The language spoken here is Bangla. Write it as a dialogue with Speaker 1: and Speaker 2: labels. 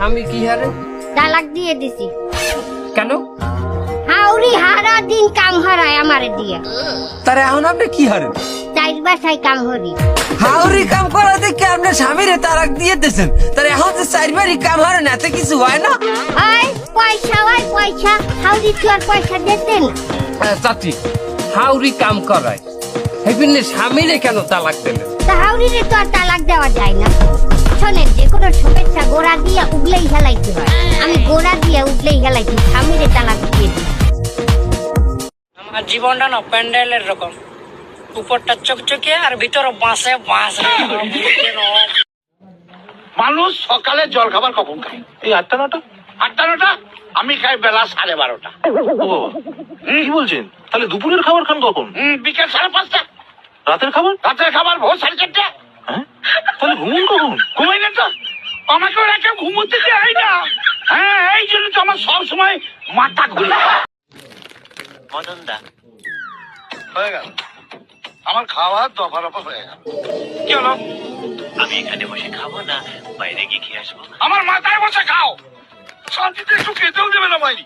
Speaker 1: আমি কি হারে?
Speaker 2: তালাক দিয়ে দিছি।
Speaker 1: কেন?
Speaker 2: হাউরি হারা দিন কাম হারায় আমারে দিয়ে।
Speaker 1: তারে এখন আপনি কি হারেন?
Speaker 2: চাইর বাসায় কাম হরি।
Speaker 1: হাউরি কাম করা দেখে আপনার স্বামীরে তালাক দিয়ে দিয়েছেন, তার এখন যে চারবারই কাম হারেন এতে কিছু হয় না?
Speaker 2: ওই পয়সা হাউরি তো আর পয়সা দিতেন।
Speaker 1: চাচি, হাউরি কাম করায় হেপিনে স্বামীরে কেন তালাক দিলেন?
Speaker 2: তা হাউরিরে তো আর তালাক দেওয়া যায় না। শোনেন, যে কোনো শুভেচ্ছা গোড়া দিয়ে উগলেই হেলাইতে হয়। আমি গোড়া দিয়ে উগলেই হেলাইছি, স্বামীরে তালাক দিয়ে দিই।
Speaker 3: আমার জীবনটা না প্যান্ডেলের রকম, উপরটা চকচকে আর ভিতরে বাঁশে বাঁশ।
Speaker 4: মানুষ সকালে জল খাবার কখন খায়? এই 8টা 9টা। আমি খাই বেলা 12:30।
Speaker 5: ও কি বলছেন? তাহলে দুপুরের খাবার খান কখন?
Speaker 4: বিকেল 5:30।
Speaker 5: রাতের খাবার?
Speaker 4: রাতের খাবার ভোর 4:30।
Speaker 5: হ্যাঁ, তাহলে ঘুমুন কখন?
Speaker 4: ঘুমাই না তো, আমাকে ওরা কেউ ঘুমোতে দেয় না। হ্যাঁ, এই জন্য তো আমার সব সময় মাথা ঘুরে।
Speaker 5: মদনদা
Speaker 4: হয়ে গেল আমার খাওয়া, দফা রফা হয়ে গেল। কি হলো?
Speaker 5: আমি এখানে বসে খাবো না, বাইরে গিয়ে খেয়ে আসবো।
Speaker 4: আমার মাথায় বসে খাও, শান্তিতে একটু খেতেও দেবে না মাইরি।